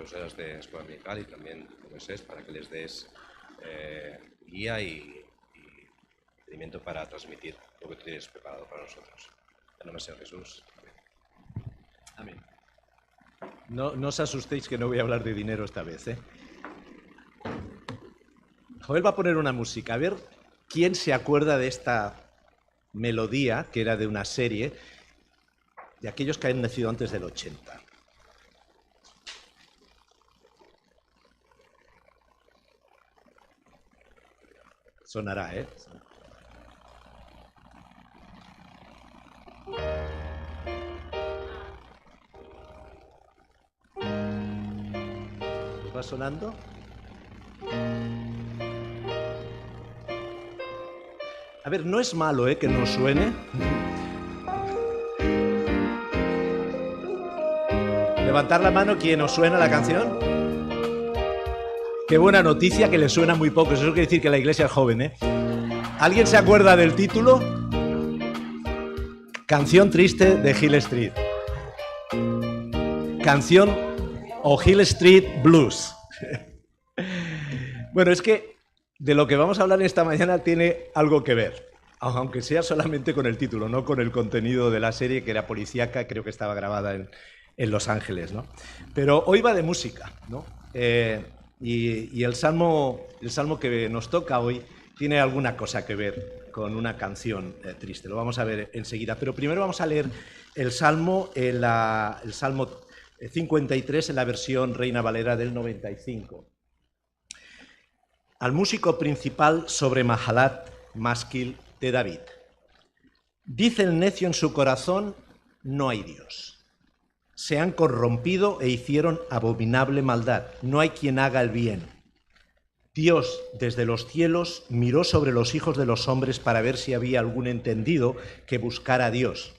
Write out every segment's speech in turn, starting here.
profesoras de escuela dominical y también Moisés, para que les des guía y entendimiento para transmitir lo que tienes preparado para nosotros. En nombre del Señor Jesús. Amén. No os asustéis que no voy a hablar de dinero esta vez, ¿eh? Joel va a poner una música. A ver quién se acuerda de esta melodía, que era de una serie, de aquellos que han nacido antes del 80. Sonará, ¿eh? ¿Os va sonando? A ver, no es malo, que nos suene. Levantar la mano quien os suena la canción. Qué buena noticia que le suena muy poco. Eso quiere decir que la iglesia es joven, ¿eh? ¿Alguien se acuerda del título? Canción triste de Hill Street. Canción o Hill Street Blues. Bueno, es que de lo que vamos a hablar esta mañana tiene algo que ver, aunque sea solamente con el título, no con el contenido de la serie, que era policíaca, creo que estaba grabada en Los Ángeles, ¿no? Pero hoy va de música, ¿no? Y el salmo que nos toca hoy tiene alguna cosa que ver con una canción triste. Lo vamos a ver enseguida. Pero primero vamos a leer el Salmo 53 en la versión Reina Valera del 95. Al músico principal sobre Mahalat, másquil de David. Dice el necio en su corazón, no hay Dios. Se han corrompido e hicieron abominable maldad. No hay quien haga el bien. Dios, desde los cielos, miró sobre los hijos de los hombres para ver si había algún entendido que buscara a Dios.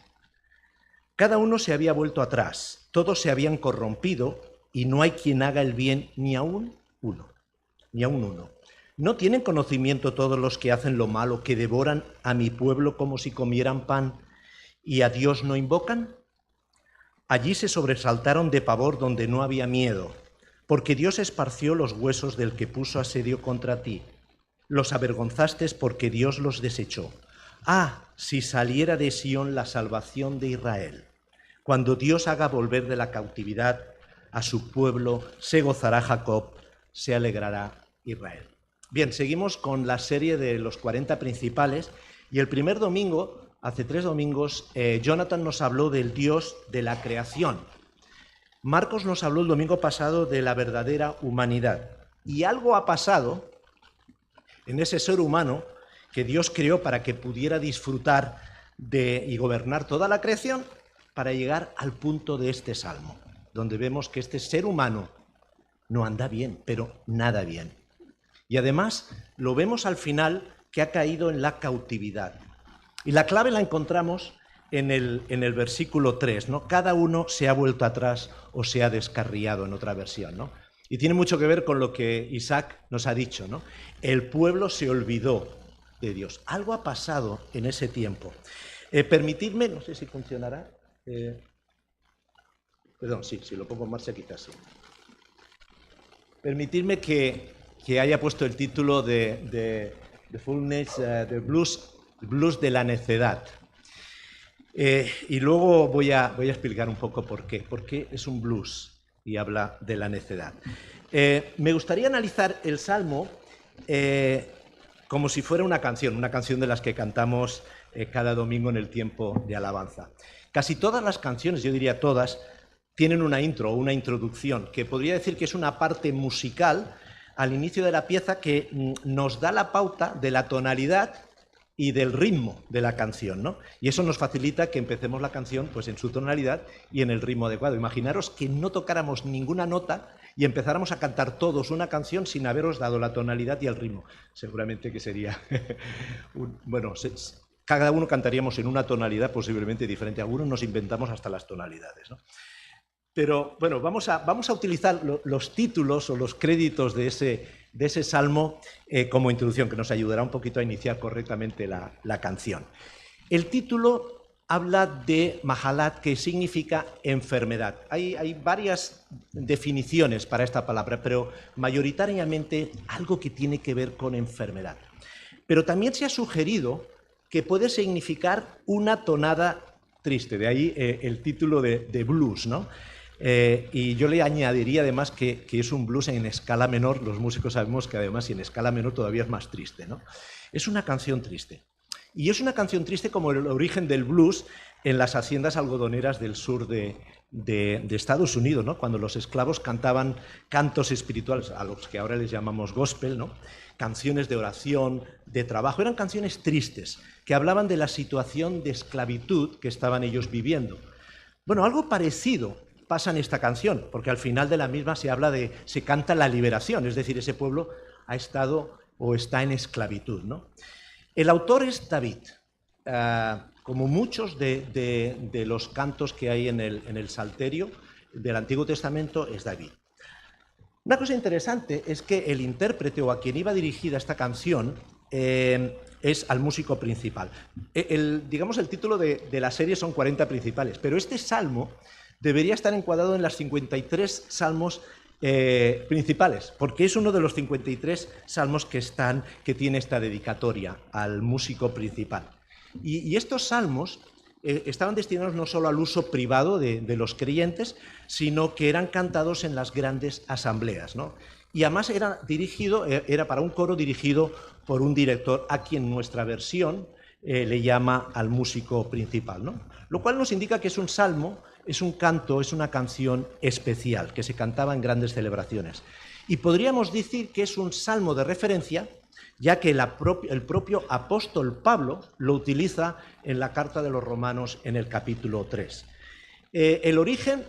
Cada uno se había vuelto atrás, todos se habían corrompido y no hay quien haga el bien ni aun uno. ¿No tienen conocimiento todos los que hacen lo malo, que devoran a mi pueblo como si comieran pan y a Dios no invocan? Allí se sobresaltaron de pavor donde no había miedo, porque Dios esparció los huesos del que puso asedio contra ti. Los avergonzaste porque Dios los desechó. Ah, si saliera de Sión la salvación de Israel. Cuando Dios haga volver de la cautividad a su pueblo, se gozará Jacob, se alegrará Israel. Bien, seguimos con la serie de los 40 principales y el primer domingo, hace 3 domingos, Jonathan nos habló del Dios de la creación. Marcos nos habló el domingo pasado de la verdadera humanidad. Y algo ha pasado en ese ser humano que Dios creó para que pudiera disfrutar y gobernar toda la creación, para llegar al punto de este salmo, donde vemos que este ser humano no anda bien, pero nada bien. Y además lo vemos al final que ha caído en la cautividad. Y la clave la encontramos en el versículo 3, ¿no? Cada uno se ha vuelto atrás o se ha descarriado, en otra versión, ¿no? Y tiene mucho que ver con lo que Isaac nos ha dicho, ¿no? El pueblo se olvidó de Dios. Algo ha pasado en ese tiempo. Permitidme, no sé si funcionará. Perdón, sí, si lo pongo en marcha quizás sí. Permitidme que haya puesto el título de Fullness, de Blues de la necedad. Y luego voy a explicar un poco por qué. ¿Por qué es un blues y habla de la necedad? Me gustaría analizar el Salmo como si fuera una canción de las que cantamos cada domingo en el tiempo de alabanza. Casi todas las canciones, yo diría todas, tienen una intro o una introducción, que podría decir que es una parte musical al inicio de la pieza que nos da la pauta de la tonalidad y del ritmo de la canción, ¿no? Y eso nos facilita que empecemos la canción pues en su tonalidad y en el ritmo adecuado. Imaginaros que no tocáramos ninguna nota y empezáramos a cantar todos una canción sin haberos dado la tonalidad y el ritmo. Seguramente que sería... bueno, cada uno cantaríamos en una tonalidad posiblemente diferente. Algunos nos inventamos hasta las tonalidades, ¿no? Pero bueno, vamos a utilizar los títulos o los créditos de ese salmo como introducción, que nos ayudará un poquito a iniciar correctamente la canción. El título habla de Mahalat, que significa enfermedad. Hay varias definiciones para esta palabra, pero mayoritariamente algo que tiene que ver con enfermedad. Pero también se ha sugerido que puede significar una tonada triste, de ahí el título de blues, ¿no? Y yo le añadiría además que es un blues en escala menor. Los músicos sabemos que además en escala menor todavía es más triste, ¿no? Es una canción triste. Y es una canción triste como el origen del blues en las haciendas algodoneras del sur de Estados Unidos, ¿no? Cuando los esclavos cantaban cantos espirituales, a los que ahora les llamamos gospel, ¿no? Canciones de oración, de trabajo. Eran canciones tristes que hablaban de la situación de esclavitud que estaban ellos viviendo. Bueno, algo parecido pasa en esta canción, porque al final de la misma se canta la liberación, es decir, ese pueblo ha estado o está en esclavitud, ¿no? El autor es David. Como muchos de los cantos que hay en el Salterio del Antiguo Testamento, es David. Una cosa interesante es que el intérprete o a quien iba dirigida esta canción es al músico principal. Digamos, el título de la serie son 40 principales, pero este salmo debería estar encuadrado en las 53 salmos principales, porque es uno de los 53 salmos que tiene esta dedicatoria al músico principal. Y estos salmos estaban destinados no solo al uso privado de los creyentes, sino que eran cantados en las grandes asambleas, ¿no? Y además era para un coro dirigido por un director, a quien nuestra versión le llama al músico principal, ¿no? Lo cual nos indica que es un salmo, es un canto, es una canción especial, que se cantaba en grandes celebraciones. Y podríamos decir que es un salmo de referencia, ya que el propio apóstol Pablo lo utiliza en la carta de los Romanos en el capítulo 3. El origen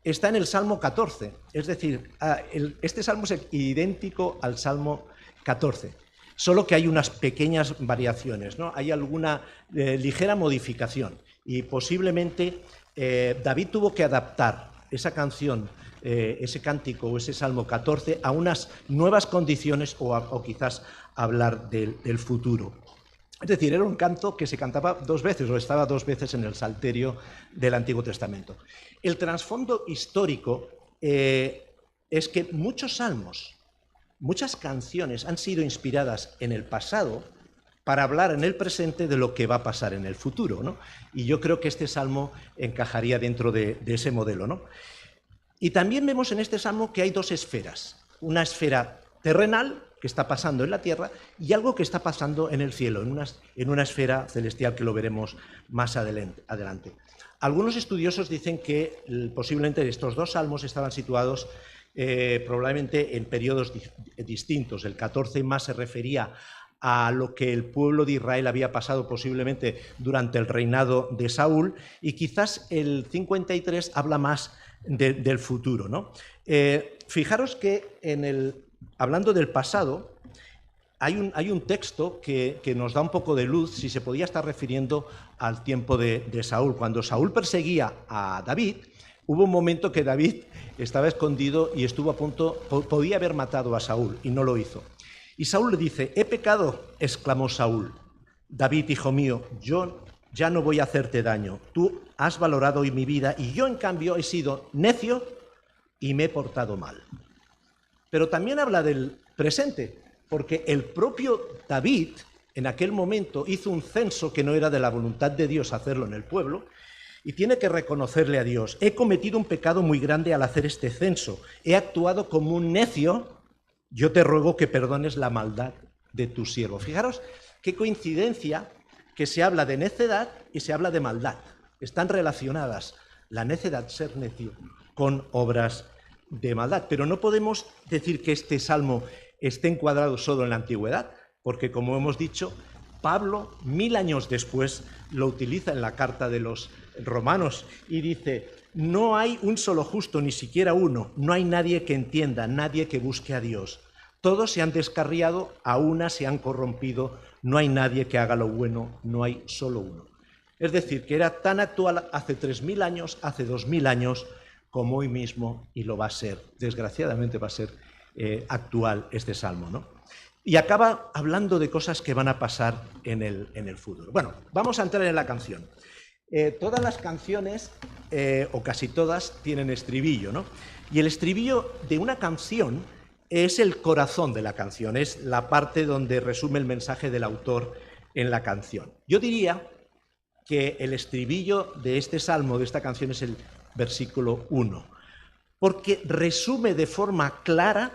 está en el Salmo 14, es decir, este salmo es idéntico al Salmo 14, solo que hay unas pequeñas variaciones, ¿no? Hay alguna ligera modificación y posiblemente David tuvo que adaptar esa canción, ese cántico o ese Salmo 14 a unas nuevas condiciones o quizás hablar del futuro. Es decir, era un canto que se cantaba 2 veces o estaba 2 veces en el Salterio del Antiguo Testamento. El trasfondo histórico es que muchos salmos, muchas canciones han sido inspiradas en el pasado para hablar en el presente de lo que va a pasar en el futuro, ¿no? Y yo creo que este salmo encajaría dentro de ese modelo, ¿no? Y también vemos en este salmo que hay 2 esferas, una esfera terrenal que está pasando en la tierra y algo que está pasando en el cielo, en una esfera celestial que lo veremos más adelante. Algunos estudiosos dicen que posiblemente estos 2 salmos estaban situados probablemente en periodos distintos. El 14 más se refería a lo que el pueblo de Israel había pasado posiblemente durante el reinado de Saúl, y quizás el 53 habla más del futuro, ¿no? Fijaros que hablando del pasado, hay un texto que nos da un poco de luz si se podía estar refiriendo al tiempo de Saúl. Cuando Saúl perseguía a David, hubo un momento que David estaba escondido y estuvo a punto, podía haber matado a Saúl y no lo hizo. Y Saúl le dice: «He pecado», exclamó Saúl. «David, hijo mío, yo ya no voy a hacerte daño. Tú has valorado hoy mi vida y yo, en cambio, he sido necio y me he portado mal». Pero también habla del presente, porque el propio David en aquel momento hizo un censo que no era de la voluntad de Dios hacerlo en el pueblo, y tiene que reconocerle a Dios: «He cometido un pecado muy grande al hacer este censo. He actuado como un necio. Yo te ruego que perdones la maldad de tu siervo». Fijaros qué coincidencia que se habla de necedad y se habla de maldad. Están relacionadas la necedad, ser necio, con obras de maldad. Pero no podemos decir que este salmo esté encuadrado solo en la antigüedad, porque, como hemos dicho, Pablo, 1000 años después, lo utiliza en la carta de los Romanos y dice: «No hay un solo justo, ni siquiera uno. No hay nadie que entienda, nadie que busque a Dios. Todos se han descarriado, a una se han corrompido. No hay nadie que haga lo bueno, no hay solo uno». Es decir, que era tan actual hace 3000 años, hace 2000 años, como hoy mismo, y lo va a ser, desgraciadamente va a ser actual este salmo, ¿no? Y acaba hablando de cosas que van a pasar en el futuro. Bueno, vamos a entrar en la canción. todas las canciones, o casi todas, tienen estribillo, ¿no? Y el estribillo de una canción es el corazón de la canción, es la parte donde resume el mensaje del autor en la canción. Yo diría que el estribillo de este salmo, de esta canción, es el versículo 1, porque resume de forma clara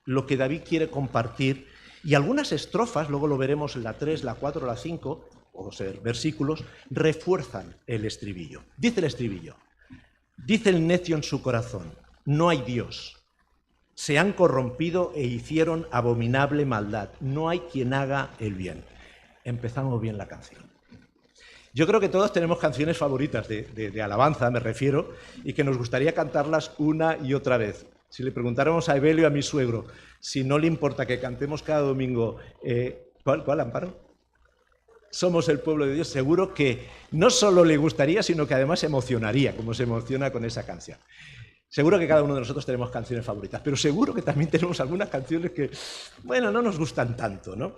lo que David quiere compartir, y algunas estrofas, luego lo veremos en la 3, la 4, la 5, o sea, versículos, refuerzan el estribillo. Dice el estribillo: dice el necio en su corazón, no hay Dios. Se han corrompido e hicieron abominable maldad. No hay quien haga el bien. Empezamos bien la canción. Yo creo que todos tenemos canciones favoritas de alabanza, me refiero, y que nos gustaría cantarlas una y otra vez. Si le preguntáramos a Evelio, a mi suegro, si no le importa que cantemos cada domingo, ¿cuál, Amparo? Somos el pueblo de Dios, seguro que no solo le gustaría, sino que además se emocionaría, como se emociona con esa canción. Seguro que cada uno de nosotros tenemos canciones favoritas, pero seguro que también tenemos algunas canciones que, bueno, no nos gustan tanto, ¿no?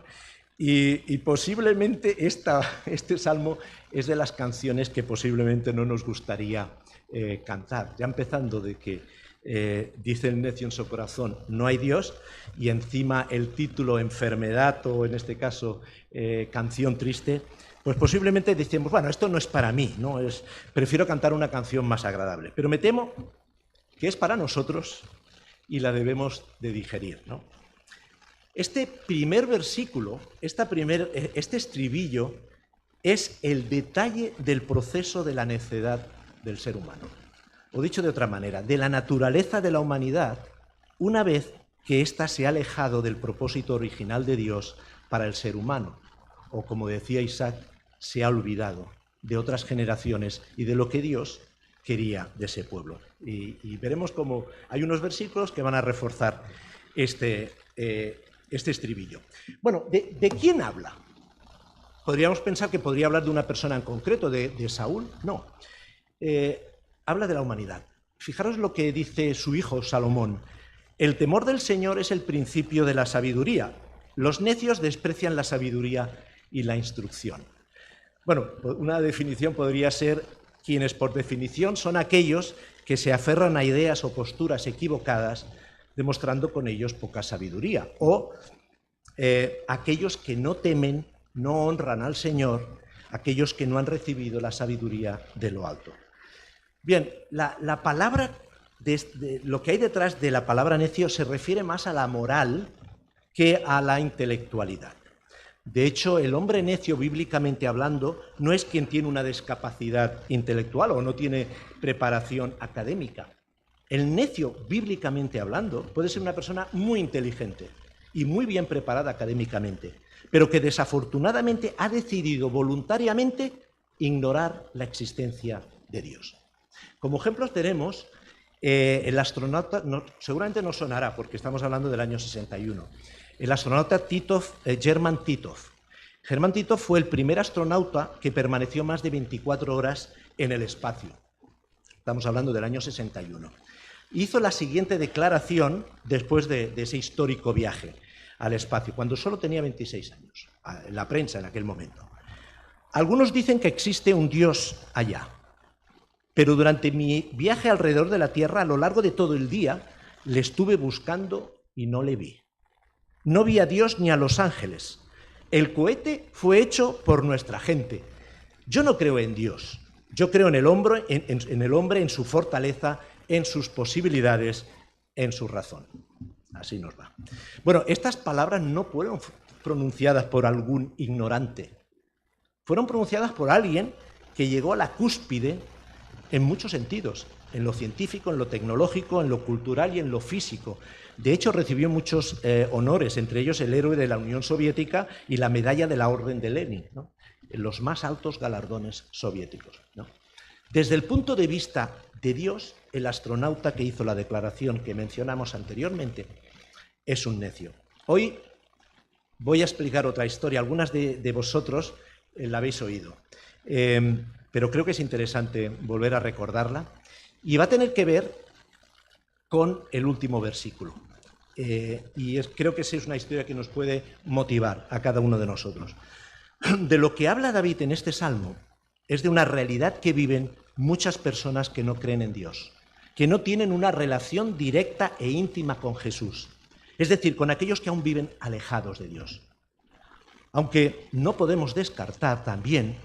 Y posiblemente este salmo es de las canciones que posiblemente no nos gustaría cantar. Ya empezando de que dice el necio en su corazón, no hay Dios, y encima el título enfermedad, o en este caso canción triste, pues posiblemente decimos, bueno, esto no es para mí, ¿no? Prefiero cantar una canción más agradable. Pero me temo que es para nosotros y la debemos de digerir, ¿no? Este primer versículo, este estribillo, es el detalle del proceso de la necedad del ser humano. O dicho de otra manera, de la naturaleza de la humanidad, una vez que ésta se ha alejado del propósito original de Dios para el ser humano. O como decía Isaac, se ha olvidado de otras generaciones y de lo que Dios quería de ese pueblo. Y veremos cómo hay unos versículos que van a reforzar este estribillo. Bueno, ¿de quién habla? Podríamos pensar que podría hablar de una persona en concreto, de Saúl. No. Habla de la humanidad. Fijaros lo que dice su hijo Salomón. El temor del Señor es el principio de la sabiduría. Los necios desprecian la sabiduría y la instrucción. Bueno, una definición podría ser: quienes por definición son aquellos que se aferran a ideas o posturas equivocadas, demostrando con ellos poca sabiduría. O aquellos que no temen, no honran al Señor, aquellos que no han recibido la sabiduría de lo alto. Bien, la palabra, lo que hay detrás de la palabra necio se refiere más a la moral que a la intelectualidad. De hecho, el hombre necio, bíblicamente hablando, no es quien tiene una discapacidad intelectual o no tiene preparación académica. El necio, bíblicamente hablando, puede ser una persona muy inteligente y muy bien preparada académicamente, pero que desafortunadamente ha decidido voluntariamente ignorar la existencia de Dios. Como ejemplos tenemos el astronauta, seguramente no sonará porque estamos hablando del año 61, el astronauta Germán Titov. Germán Titov fue el primer astronauta que permaneció más de 24 horas en el espacio. Estamos hablando del año 61. Hizo la siguiente declaración después de ese histórico viaje al espacio, cuando solo tenía 26 años, en la prensa en aquel momento. Algunos dicen que existe un Dios allá, pero durante mi viaje alrededor de la Tierra, a lo largo de todo el día, le estuve buscando y no le vi. No vi a Dios ni a los ángeles. El cohete fue hecho por nuestra gente. Yo no creo en Dios. Yo creo en el hombre, en su fortaleza, en sus posibilidades, en su razón. Así nos va. Bueno, estas palabras no fueron pronunciadas por algún ignorante. Fueron pronunciadas por alguien que llegó a la cúspide en muchos sentidos, en lo científico, en lo tecnológico, en lo cultural y en lo físico. De hecho, recibió muchos honores, entre ellos el héroe de la Unión Soviética y la medalla de la Orden de Lenin, ¿no? Los más altos galardones soviéticos, ¿no? Desde el punto de vista de Dios, el astronauta que hizo la declaración que mencionamos anteriormente es un necio. Hoy voy a explicar otra historia. Algunas de vosotros la habéis oído, pero creo que es interesante volver a recordarla y va a tener que ver con el último versículo. Creo que esa es una historia que nos puede motivar a cada uno de nosotros. De lo que habla David en este salmo es de una realidad que viven muchas personas que no creen en Dios, que no tienen una relación directa e íntima con Jesús, es decir, con aquellos que aún viven alejados de Dios. Aunque no podemos descartar también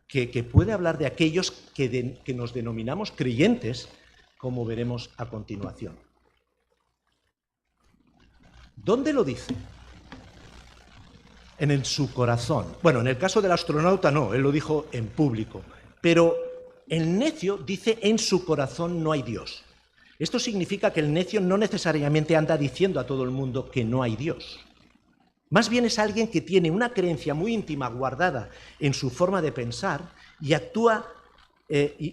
que puede hablar de aquellos que nos denominamos creyentes, como veremos a continuación. ¿Dónde lo dice? En su corazón. Bueno, en el caso del astronauta no, él lo dijo en público, pero el necio dice en su corazón no hay Dios. Esto significa que el necio no necesariamente anda diciendo a todo el mundo que no hay Dios. Más bien es alguien que tiene una creencia muy íntima guardada en su forma de pensar y actúa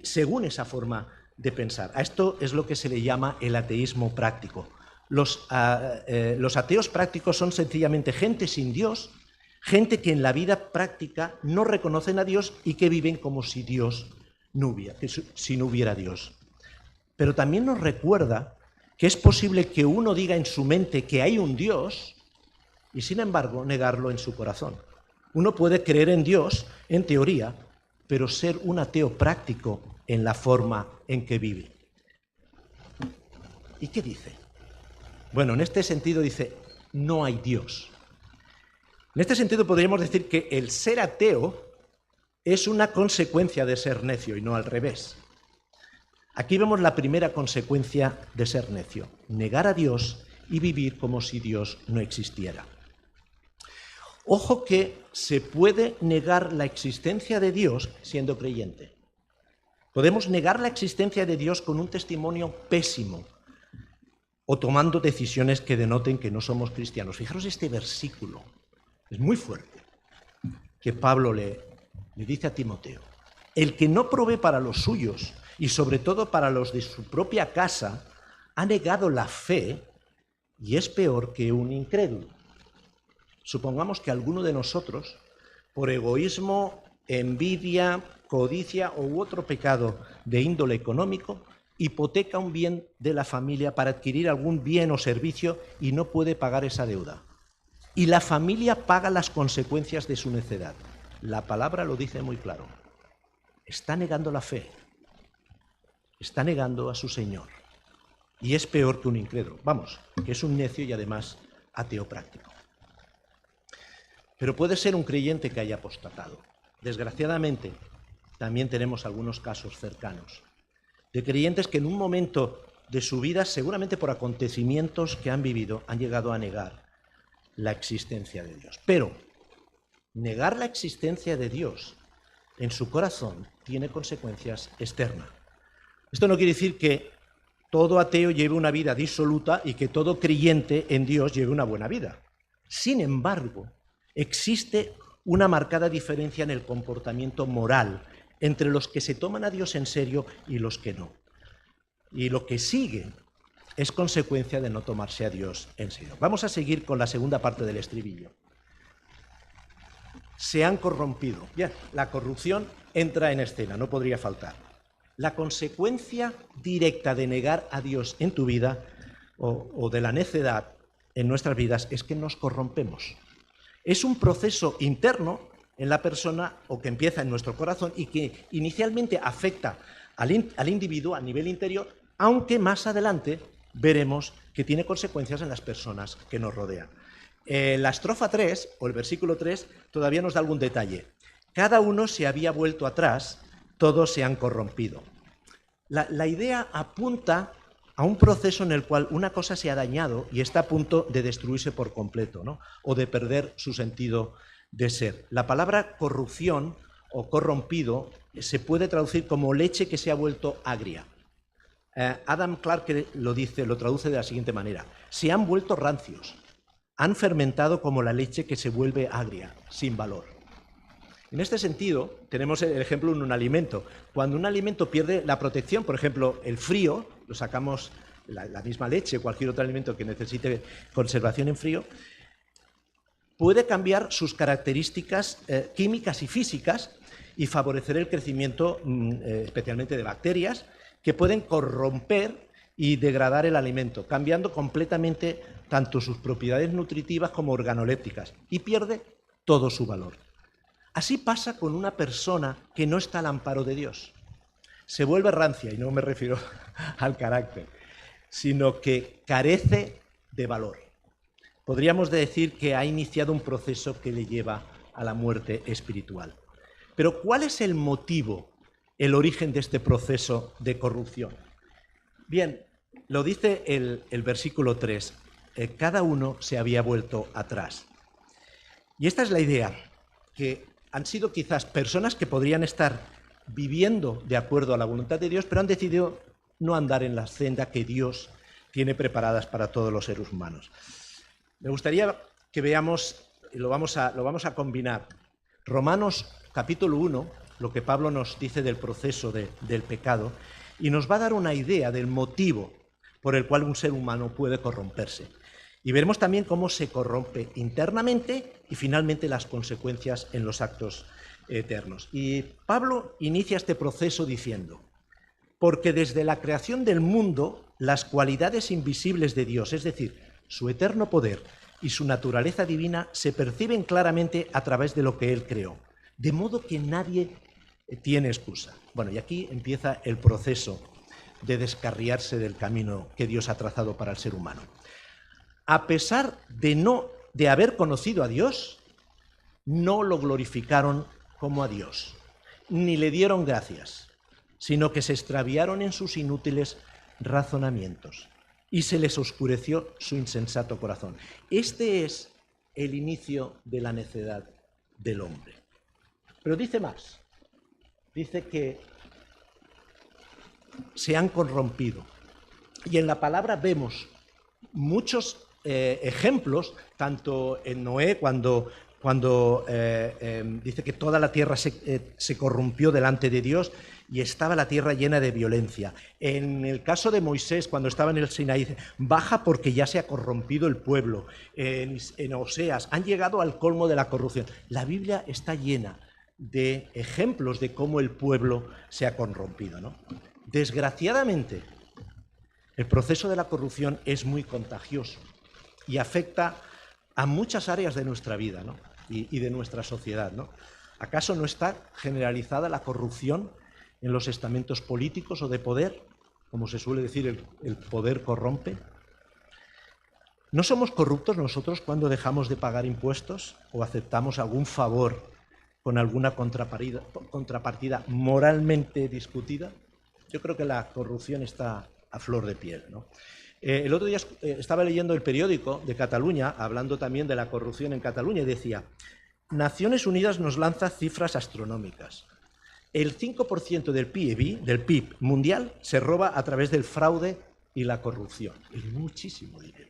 según esa forma de pensar. A esto es lo que se le llama el ateísmo práctico. Los ateos prácticos son sencillamente gente sin Dios, gente que en la vida práctica no reconocen a Dios y que viven como si no hubiera Dios. Pero también nos recuerda que es posible que uno diga en su mente que hay un Dios y sin embargo negarlo en su corazón. Uno puede creer en Dios, en teoría, pero ser un ateo práctico en la forma en que vive. ¿Y qué dice? Bueno, en este sentido dice, no hay Dios. En este sentido podríamos decir que el ser ateo es una consecuencia de ser necio y no al revés. Aquí vemos la primera consecuencia de ser necio, negar a Dios y vivir como si Dios no existiera. Ojo que se puede negar la existencia de Dios siendo creyente. Podemos negar la existencia de Dios con un testimonio pésimo o tomando decisiones que denoten que no somos cristianos. Fijaros este versículo, es muy fuerte, que Pablo le dice a Timoteo. El que no provee para los suyos y sobre todo para los de su propia casa, ha negado la fe y es peor que un incrédulo. Supongamos que alguno de nosotros, por egoísmo, envidia, codicia u otro pecado de índole económico, hipoteca un bien de la familia para adquirir algún bien o servicio y no puede pagar esa deuda. Y la familia paga las consecuencias de su necedad. La palabra lo dice muy claro. Está negando la fe. Está negando a su Señor. Y es peor que un incrédulo. Vamos, que es un necio y además ateo práctico. Pero puede ser un creyente que haya apostatado. Desgraciadamente, también tenemos algunos casos cercanos de creyentes que en un momento de su vida, seguramente por acontecimientos que han vivido, han llegado a negar la existencia de Dios. Pero negar la existencia de Dios en su corazón tiene consecuencias externas. Esto no quiere decir que todo ateo lleve una vida disoluta y que todo creyente en Dios lleve una buena vida. Sin embargo, existe una marcada diferencia en el comportamiento moral entre los que se toman a Dios en serio y los que no. Y lo que sigue es consecuencia de no tomarse a Dios en serio. Vamos a seguir con la segunda parte del estribillo. Se han corrompido. Bien, la corrupción entra en escena, no podría faltar. La consecuencia directa de negar a Dios en tu vida o de la necedad en nuestras vidas es que nos corrompemos. Es un proceso interno en la persona o que empieza en nuestro corazón y que inicialmente afecta al individuo a nivel interior, aunque más adelante veremos que tiene consecuencias en las personas que nos rodean. La estrofa 3, o el versículo 3, todavía nos da algún detalle. Cada uno se había vuelto atrás, todos se han corrompido. La idea apunta a un proceso en el cual una cosa se ha dañado y está a punto de destruirse por completo, ¿no? O de perder su sentido de ser. La palabra corrupción o corrompido se puede traducir como leche que se ha vuelto agria. Adam Clarke lo traduce de la siguiente manera. Se han vuelto rancios, han fermentado como la leche que se vuelve agria, sin valor. En este sentido, tenemos el ejemplo en un alimento. Cuando un alimento pierde la protección, por ejemplo, el frío, lo sacamos, la misma leche, cualquier otro alimento que necesite conservación en frío, puede cambiar sus características químicas y físicas y favorecer el crecimiento especialmente de bacterias que pueden corromper y degradar el alimento, cambiando completamente tanto sus propiedades nutritivas como organolépticas y pierde todo su valor. Así pasa con una persona que no está al amparo de Dios. Se vuelve rancia, y no me refiero al carácter, sino que carece de valor. Podríamos decir que ha iniciado un proceso que le lleva a la muerte espiritual. Pero ¿cuál es el motivo, el origen de este proceso de corrupción? Bien, lo dice el versículo 3, cada uno se había vuelto atrás. Y esta es la idea, que han sido quizás personas que podrían estar viviendo de acuerdo a la voluntad de Dios, pero han decidido no andar en la senda que Dios tiene preparadas para todos los seres humanos. Me gustaría que veamos, y lo vamos a combinar, Romanos capítulo 1, lo que Pablo nos dice del proceso del pecado, y nos va a dar una idea del motivo por el cual un ser humano puede corromperse. Y veremos también cómo se corrompe internamente y finalmente las consecuencias en los actos eternos. Y Pablo inicia este proceso diciendo: porque desde la creación del mundo, las cualidades invisibles de Dios, es decir, su eterno poder y su naturaleza divina, se perciben claramente a través de lo que Él creó, de modo que nadie tiene excusa. Bueno, y aquí empieza el proceso de descarriarse del camino que Dios ha trazado para el ser humano. A pesar de haber conocido a Dios, no lo glorificaron como a Dios, ni le dieron gracias, sino que se extraviaron en sus inútiles razonamientos y se les oscureció su insensato corazón. Este es el inicio de la necedad del hombre. Pero dice más, dice que se han corrompido. Y en la palabra vemos muchos ejemplos, tanto en Noé, cuando dice que toda la tierra se corrompió delante de Dios y estaba la tierra llena de violencia. En el caso de Moisés, cuando estaba en el Sinaí, dice: baja porque ya se ha corrompido el pueblo. En Oseas, han llegado al colmo de la corrupción. La Biblia está llena de ejemplos de cómo el pueblo se ha corrompido, ¿no? Desgraciadamente, el proceso de la corrupción es muy contagioso y afecta a muchas áreas de nuestra vida, ¿no? y de nuestra sociedad, ¿no? ¿Acaso no está generalizada la corrupción en los estamentos políticos o de poder? Como se suele decir, el poder corrompe. ¿No somos corruptos nosotros cuando dejamos de pagar impuestos o aceptamos algún favor con alguna contrapartida moralmente discutida? Yo creo que la corrupción está a flor de piel, ¿no? El otro día estaba leyendo el periódico de Cataluña, hablando también de la corrupción en Cataluña, y decía: Naciones Unidas nos lanza cifras astronómicas. El 5% del PIB mundial se roba a través del fraude y la corrupción. Es muchísimo dinero.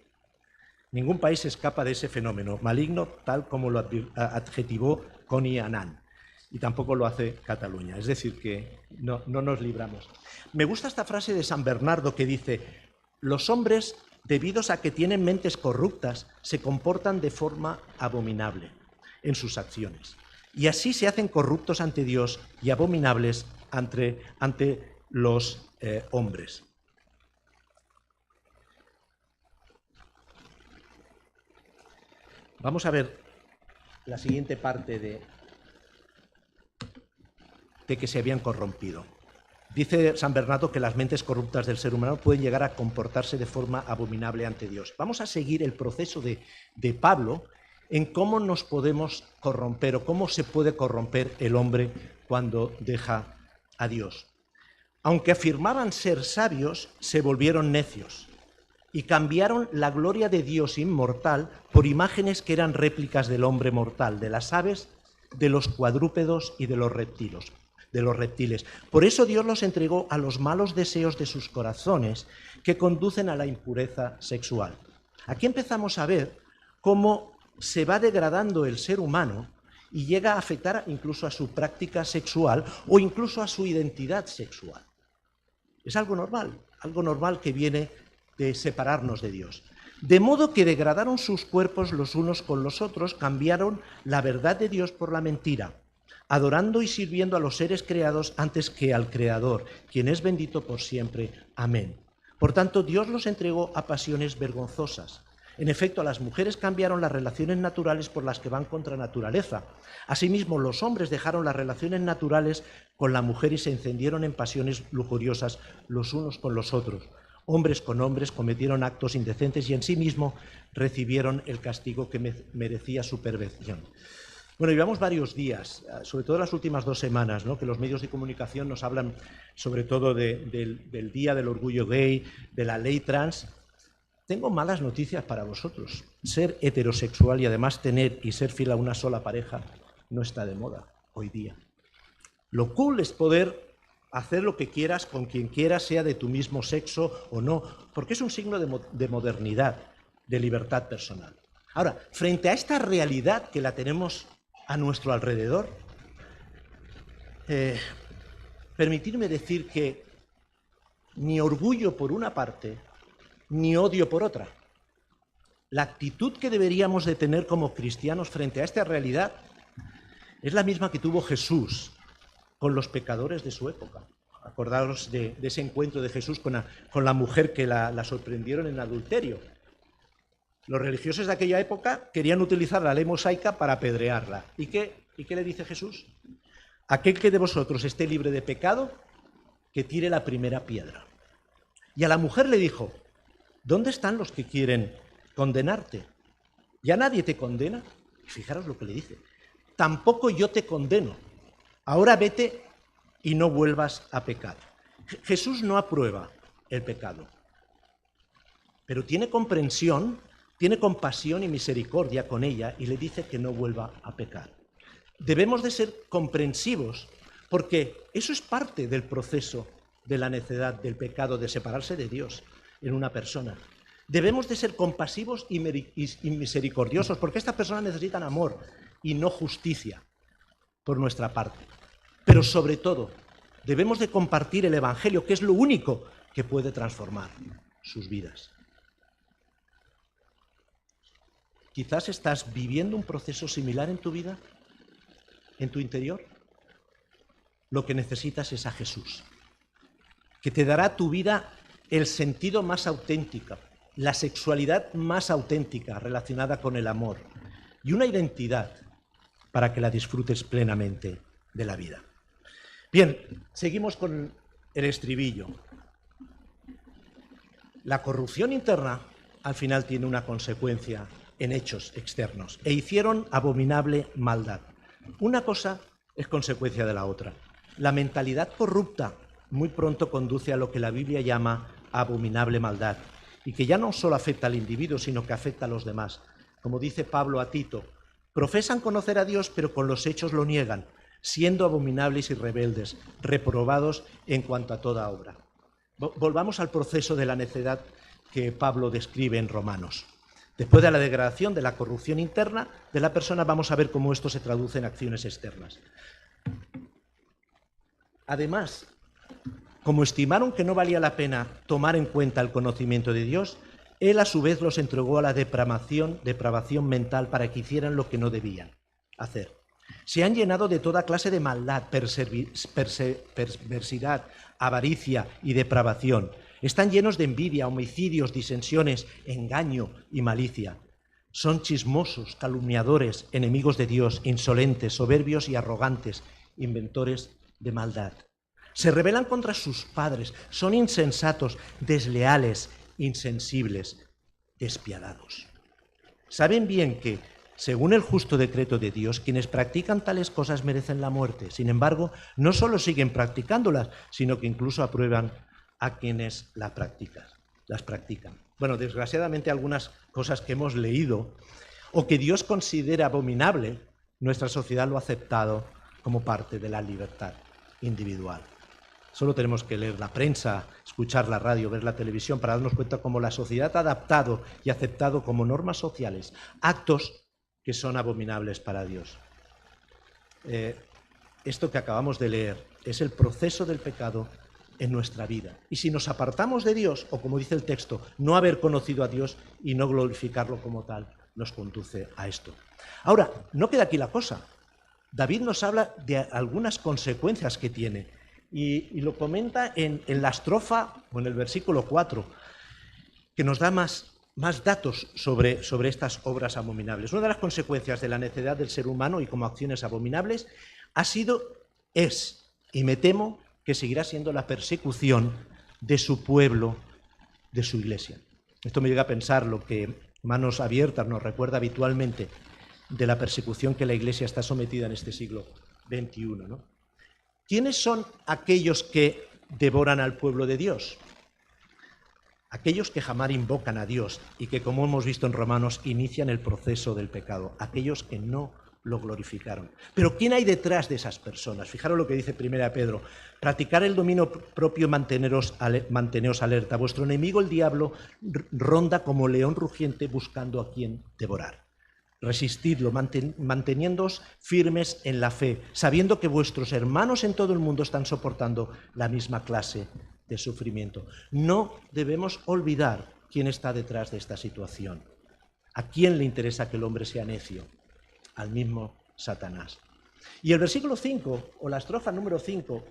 Ningún país escapa de ese fenómeno maligno, tal como lo adjetivó Connie Annan. Y tampoco lo hace Cataluña. Es decir, que no nos libramos. Me gusta esta frase de San Bernardo que dice: los hombres, debidos a que tienen mentes corruptas, se comportan de forma abominable en sus acciones. Y así se hacen corruptos ante Dios y abominables ante los hombres. Vamos a ver la siguiente parte de que se habían corrompido. Dice San Bernardo que las mentes corruptas del ser humano pueden llegar a comportarse de forma abominable ante Dios. Vamos a seguir el proceso de Pablo en cómo nos podemos corromper o cómo se puede corromper el hombre cuando deja a Dios. Aunque afirmaban ser sabios, se volvieron necios y cambiaron la gloria de Dios inmortal por imágenes que eran réplicas del hombre mortal, de las aves, de los cuadrúpedos y de los reptiles. Por eso Dios los entregó a los malos deseos de sus corazones, que conducen a la impureza sexual. Aquí empezamos a ver cómo se va degradando el ser humano y llega a afectar incluso a su práctica sexual o incluso a su identidad sexual. Es algo normal que viene de separarnos de Dios. De modo que degradaron sus cuerpos los unos con los otros, cambiaron la verdad de Dios por la mentira, adorando y sirviendo a los seres creados antes que al Creador, quien es bendito por siempre. Amén. Por tanto, Dios los entregó a pasiones vergonzosas En efecto, las mujeres cambiaron las relaciones naturales por las que van contra naturaleza. Asimismo, los hombres dejaron las relaciones naturales con la mujer y se encendieron en pasiones lujuriosas los unos con los otros. Hombres con hombres cometieron actos indecentes y en sí mismo recibieron el castigo que merecía su perversión. Bueno, llevamos varios días, sobre todo las últimas 2 semanas, ¿no?, que los medios de comunicación nos hablan sobre todo del Día del Orgullo Gay, de la ley trans. Tengo malas noticias para vosotros. Ser heterosexual y además tener y ser fiel a una sola pareja no está de moda hoy día. Lo cool es poder hacer lo que quieras con quien quieras, sea de tu mismo sexo o no, porque es un signo de modernidad, de libertad personal. Ahora, frente a esta realidad que la tenemos a nuestro alrededor, permitidme decir que ni orgullo por una parte, ni odio por otra. La actitud que deberíamos de tener como cristianos frente a esta realidad es la misma que tuvo Jesús con los pecadores de su época. Acordaros de ese encuentro de Jesús con la mujer que la sorprendieron en adulterio. Los religiosos de aquella época querían utilizar la ley mosaica para apedrearla. ¿Y qué le dice Jesús? Aquel que de vosotros esté libre de pecado, que tire la primera piedra. Y a la mujer le dijo: ¿dónde están los que quieren condenarte? ¿Ya nadie te condena? Y fijaros lo que le dice: tampoco yo te condeno. Ahora vete y no vuelvas a pecar. Jesús no aprueba el pecado, pero tiene comprensión, tiene compasión y misericordia con ella y le dice que no vuelva a pecar. Debemos de ser comprensivos porque eso es parte del proceso de la necedad, del pecado, de separarse de Dios en una persona. Debemos de ser compasivos y misericordiosos porque estas personas necesitan amor y no justicia por nuestra parte. Pero sobre todo, debemos de compartir el Evangelio, que es lo único que puede transformar sus vidas. Quizás estás viviendo un proceso similar en tu vida, en tu interior. Lo que necesitas es a Jesús, que te dará a tu vida el sentido más auténtico, la sexualidad más auténtica relacionada con el amor y una identidad para que la disfrutes plenamente de la vida. Bien, seguimos con el estribillo. La corrupción interna al final tiene una consecuencia en hechos externos e hicieron abominable maldad. Una cosa es consecuencia de la otra. La mentalidad corrupta muy pronto conduce a lo que la Biblia llama abominable maldad y que ya no solo afecta al individuo, sino que afecta a los demás. Como dice Pablo a Tito, profesan conocer a Dios, pero con los hechos lo niegan, siendo abominables y rebeldes, reprobados en cuanto a toda obra. Volvamos al proceso de la necedad que Pablo describe en Romanos. Después de la degradación, de la corrupción interna de la persona, vamos a ver cómo esto se traduce en acciones externas. Además, como estimaron que no valía la pena tomar en cuenta el conocimiento de Dios, Él a su vez los entregó a la depravación mental para que hicieran lo que no debían hacer. Se han llenado de toda clase de maldad, perversidad, avaricia y depravación. Están llenos de envidia, homicidios, disensiones, engaño y malicia. Son chismosos, calumniadores, enemigos de Dios, insolentes, soberbios y arrogantes, inventores de maldad. Se rebelan contra sus padres, son insensatos, desleales, insensibles, despiadados. Saben bien que, según el justo decreto de Dios, quienes practican tales cosas merecen la muerte. Sin embargo, no solo siguen practicándolas, sino que incluso aprueban a quienes las practican. Bueno, desgraciadamente algunas cosas que hemos leído o que Dios considera abominable, nuestra sociedad lo ha aceptado como parte de la libertad individual. Solo tenemos que leer la prensa, escuchar la radio, ver la televisión para darnos cuenta cómo la sociedad ha adaptado y aceptado como normas sociales actos que son abominables para Dios. Esto que acabamos de leer es el proceso del pecado en nuestra vida. Y si nos apartamos de Dios, o como dice el texto, no haber conocido a Dios y no glorificarlo como tal, nos conduce a esto. Ahora, no queda aquí la cosa. David nos habla de algunas consecuencias que tiene y lo comenta en la estrofa o en el versículo 4, que nos da más más datos sobre estas obras abominables. Una de las consecuencias de la necedad del ser humano y como acciones abominables ha sido, es, y me temo que seguirá siendo la persecución de su pueblo, de su iglesia. Esto me llega a pensar lo que Manos Abiertas nos recuerda habitualmente de la persecución que la iglesia está sometida en este siglo XXI, ¿no? ¿Quiénes son aquellos que devoran al pueblo de Dios? Aquellos que jamás invocan a Dios y que, como hemos visto en Romanos, inician el proceso del pecado. Aquellos que no lo glorificaron. Pero ¿quién hay detrás de esas personas? Fijaros lo que dice 1 Pedro. Practicar el dominio propio, manteneos alerta. Vuestro enemigo, el diablo, ronda como león rugiente buscando a quien devorar. Resistidlo, manteniéndoos firmes en la fe, sabiendo que vuestros hermanos en todo el mundo están soportando la misma clase de sufrimiento. No debemos olvidar quién está detrás de esta situación. ¿A quién le interesa que el hombre sea necio? Al mismo Satanás. Y el versículo 5, o la estrofa número 5,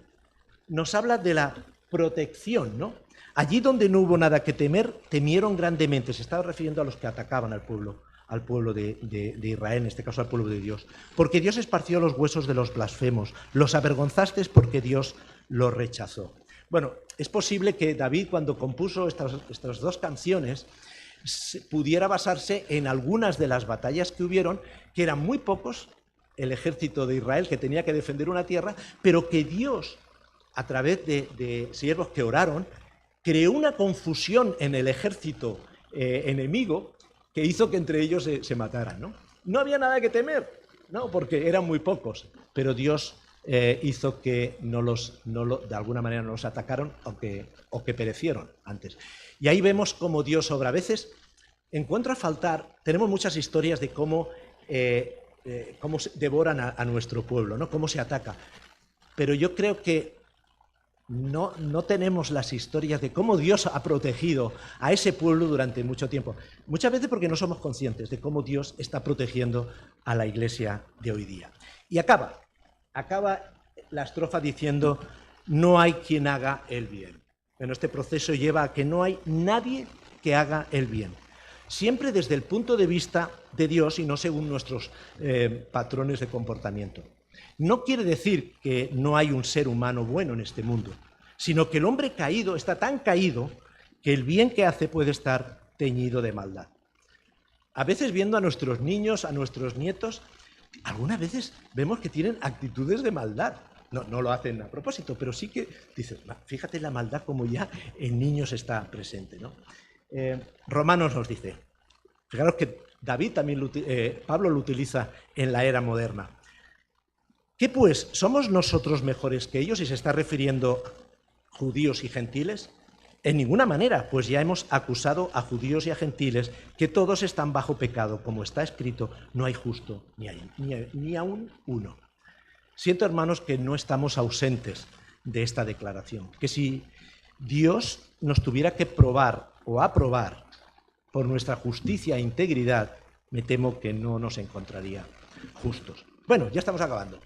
nos habla de la protección, ¿no? Allí donde no hubo nada que temer, temieron grandemente. Se estaba refiriendo a los que atacaban al pueblo de Israel, en este caso al pueblo de Dios. Porque Dios esparció los huesos de los blasfemos, los avergonzasteis porque Dios los rechazó. Bueno, es posible que David, cuando compuso estas dos canciones, pudiera basarse en algunas de las batallas que hubieron, que eran muy pocos, el ejército de Israel que tenía que defender una tierra, pero que Dios, a través de siervos que oraron, creó una confusión en el ejército enemigo que hizo que entre ellos se mataran, ¿no? No había nada que temer, ¿no? Porque eran muy pocos, pero Dios hizo que de alguna manera no los atacaron o que perecieron antes. Y ahí vemos cómo Dios obra. A veces encuentra faltar, tenemos muchas historias de cómo se devoran a nuestro pueblo, ¿no? Cómo se ataca. Pero yo creo que no tenemos las historias de cómo Dios ha protegido a ese pueblo durante mucho tiempo. Muchas veces porque no somos conscientes de cómo Dios está protegiendo a la iglesia de hoy día. Y acaba la estrofa diciendo: no hay quien haga el bien. Bueno, este proceso lleva a que no hay nadie que haga el bien. Siempre desde el punto de vista de Dios y no según nuestros patrones de comportamiento. No quiere decir que no hay un ser humano bueno en este mundo, sino que el hombre caído está tan caído que el bien que hace puede estar teñido de maldad. A veces viendo a nuestros niños, a nuestros nietos, algunas veces vemos que tienen actitudes de maldad. No lo hacen a propósito, pero sí que dices, fíjate la maldad como ya en niños está presente, ¿no? Romanos nos dice, fijaros que David también Pablo lo utiliza en la era moderna. ¿Qué pues? ¿Somos nosotros mejores que ellos? Y se está refiriendo a judíos y gentiles. En ninguna manera, pues ya hemos acusado a judíos y a gentiles que todos están bajo pecado. Como está escrito, no hay justo ni aún uno. Siento, hermanos, que no estamos ausentes de esta declaración. Que si Dios nos tuviera que probar o aprobar por nuestra justicia e integridad, me temo que no nos encontraría justos. Bueno, ya estamos acabando.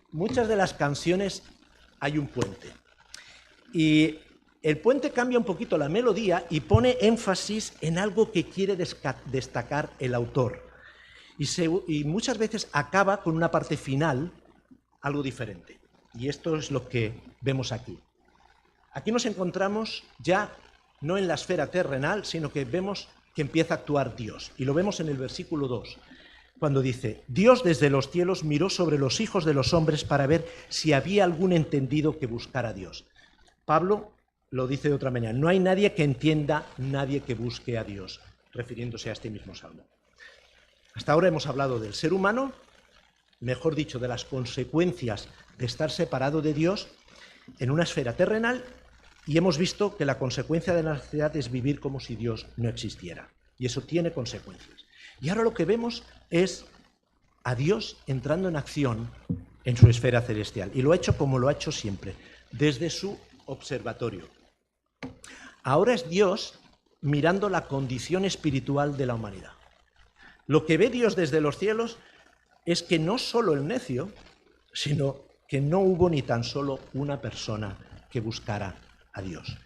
Muchas de las canciones hay un puente. Y el puente cambia un poquito la melodía y pone énfasis en algo que quiere destacar el autor. Y muchas veces acaba con una parte final algo diferente. Y esto es lo que vemos aquí. Aquí nos encontramos ya no en la esfera terrenal, sino que vemos que empieza a actuar Dios. Y lo vemos en el versículo 2, cuando dice: Dios desde los cielos miró sobre los hijos de los hombres para ver si había algún entendido que buscara a Dios. Pablo lo dice de otra manera: no hay nadie que entienda, nadie que busque a Dios, refiriéndose a este mismo salmo. Hasta ahora hemos hablado del ser humano, mejor dicho, de las consecuencias de estar separado de Dios en una esfera terrenal, y hemos visto que la consecuencia de la necedad es vivir como si Dios no existiera. Y eso tiene consecuencias. Y ahora lo que vemos es a Dios entrando en acción en su esfera celestial. Y lo ha hecho como lo ha hecho siempre, desde su observatorio. Ahora es Dios mirando la condición espiritual de la humanidad. Lo que ve Dios desde los cielos es que no solo el necio, sino que no hubo ni tan solo una persona que buscara a Dios.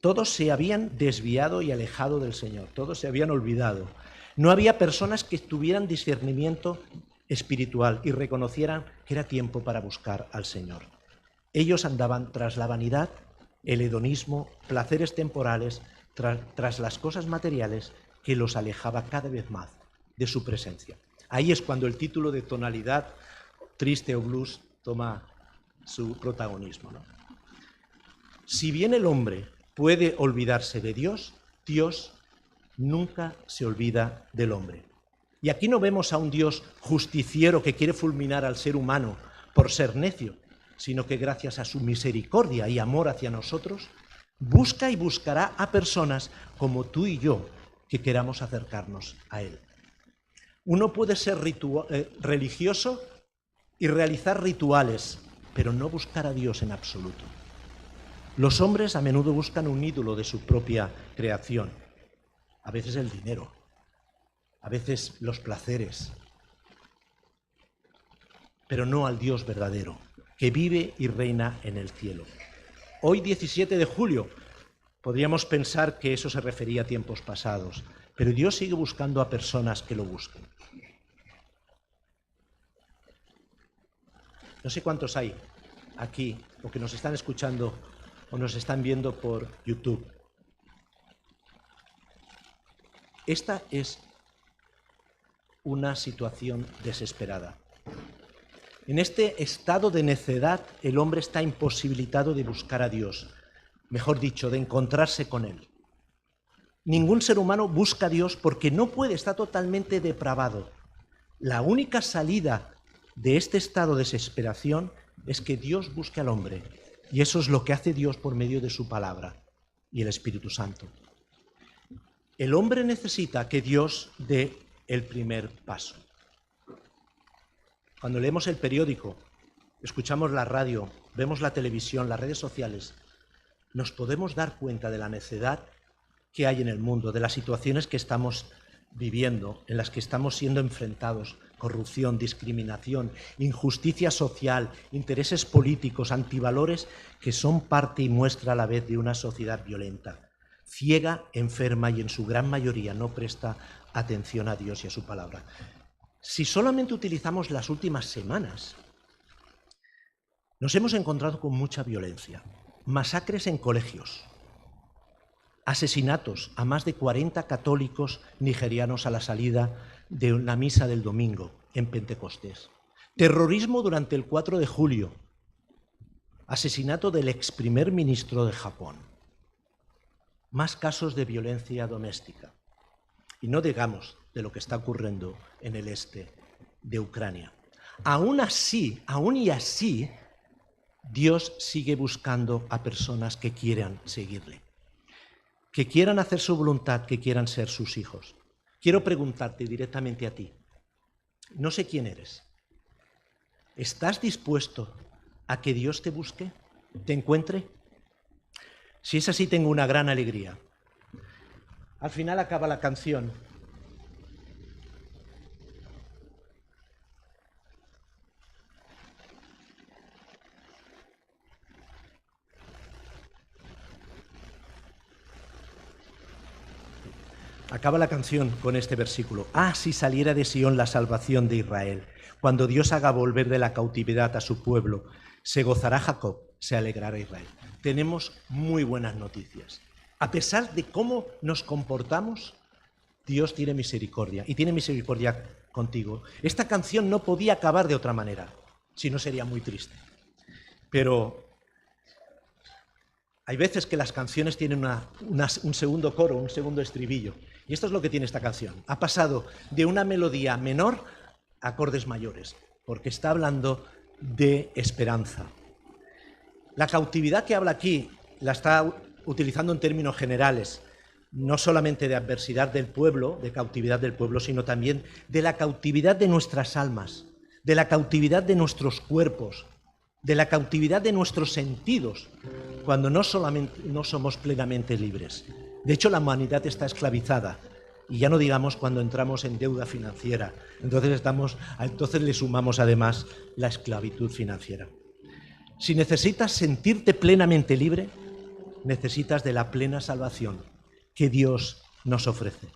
Todos se habían desviado y alejado del Señor, todos se habían olvidado. No había personas que tuvieran discernimiento espiritual y reconocieran que era tiempo para buscar al Señor. Ellos andaban tras la vanidad, el hedonismo, placeres temporales, tras las cosas materiales que los alejaba cada vez más de su presencia. Ahí es cuando el título de tonalidad triste o blues toma su protagonismo, ¿no? Si bien el hombre puede olvidarse de Dios, Dios nunca se olvida del hombre. Y aquí no vemos a un Dios justiciero que quiere fulminar al ser humano por ser necio, sino que gracias a su misericordia y amor hacia nosotros, busca y buscará a personas como tú y yo que queramos acercarnos a Él. Uno puede ser religioso y realizar rituales, pero no buscar a Dios en absoluto. Los hombres a menudo buscan un ídolo de su propia creación, a veces el dinero, a veces los placeres, pero no al Dios verdadero, que vive y reina en el cielo. Hoy, 17 de julio, podríamos pensar que eso se refería a tiempos pasados, pero Dios sigue buscando a personas que lo busquen. No sé cuántos hay aquí, o que nos están escuchando o nos están viendo por YouTube. Esta es una situación desesperada. En este estado de necedad, el hombre está imposibilitado de buscar a Dios, mejor dicho, de encontrarse con Él. Ningún ser humano busca a Dios porque no puede, está totalmente depravado. La única salida de este estado de desesperación es que Dios busque al hombre, y eso es lo que hace Dios por medio de su palabra y el Espíritu Santo. El hombre necesita que Dios dé el primer paso. Cuando leemos el periódico, escuchamos la radio, vemos la televisión, las redes sociales, nos podemos dar cuenta de la necedad que hay en el mundo, de las situaciones que estamos viviendo, en las que estamos siendo enfrentados: corrupción, discriminación, injusticia social, intereses políticos, antivalores que son parte y muestra a la vez de una sociedad violenta, ciega, enferma y en su gran mayoría no presta atención a Dios y a su palabra. Si solamente utilizamos las últimas semanas, nos hemos encontrado con mucha violencia, masacres en colegios, asesinatos a más de 40 católicos nigerianos a la salida de la misa del domingo en Pentecostés, terrorismo durante el 4 de julio, asesinato del ex primer ministro de Japón, más casos de violencia doméstica. Y no digamos de lo que está ocurriendo en el este de Ucrania. Aún y así, Dios sigue buscando a personas que quieran seguirle, que quieran hacer su voluntad, que quieran ser sus hijos. Quiero preguntarte directamente a ti, no sé quién eres. ¿Estás dispuesto a que Dios te busque, te encuentre? Si es así, tengo una gran alegría. Al final acaba la canción. Acaba la canción con este versículo. Ah, si saliera de Sión la salvación de Israel. Cuando Dios haga volver de la cautividad a su pueblo, se gozará Jacob, se alegrará Israel. Tenemos muy buenas noticias. A pesar de cómo nos comportamos, Dios tiene misericordia y tiene misericordia contigo. Esta canción no podía acabar de otra manera, si no sería muy triste. Pero hay veces que las canciones tienen un segundo coro, un segundo estribillo. Y esto es lo que tiene esta canción. Ha pasado de una melodía menor a acordes mayores, porque está hablando de esperanza. La cautividad que habla aquí la está utilizando en términos generales, no solamente de adversidad del pueblo, de cautividad del pueblo, sino también de la cautividad de nuestras almas, de la cautividad de nuestros cuerpos, de la cautividad de nuestros sentidos, cuando no somos plenamente libres. De hecho, la humanidad está esclavizada, y ya no digamos cuando entramos en deuda financiera, entonces le sumamos además la esclavitud financiera. Si necesitas sentirte plenamente libre, necesitas de la plena salvación que Dios nos ofrece.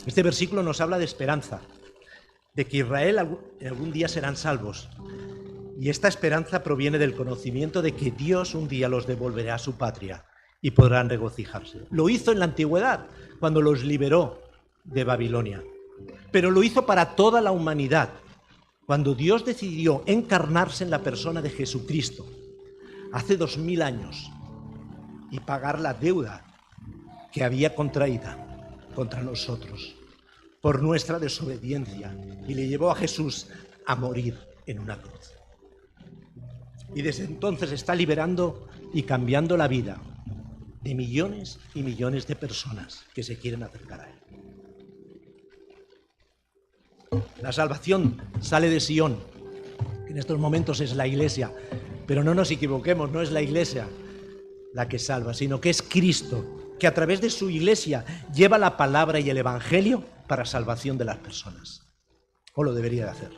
Este versículo nos habla de esperanza, de que Israel algún día serán salvos. Y esta esperanza proviene del conocimiento de que Dios un día los devolverá a su patria y podrán regocijarse. Lo hizo en la antigüedad, cuando los liberó de Babilonia. Pero lo hizo para toda la humanidad, cuando Dios decidió encarnarse en la persona de Jesucristo hace 2000 años y pagar la deuda que había contraída contra nosotros por nuestra desobediencia, y le llevó a Jesús a morir en una cruz. Y desde entonces está liberando y cambiando la vida de millones y millones de personas que se quieren acercar a Él. La salvación sale de Sion, que en estos momentos es la Iglesia, pero no nos equivoquemos, no es la Iglesia la que salva, sino que es Cristo, que a través de su Iglesia lleva la palabra y el Evangelio para salvación de las personas. O lo debería de hacer.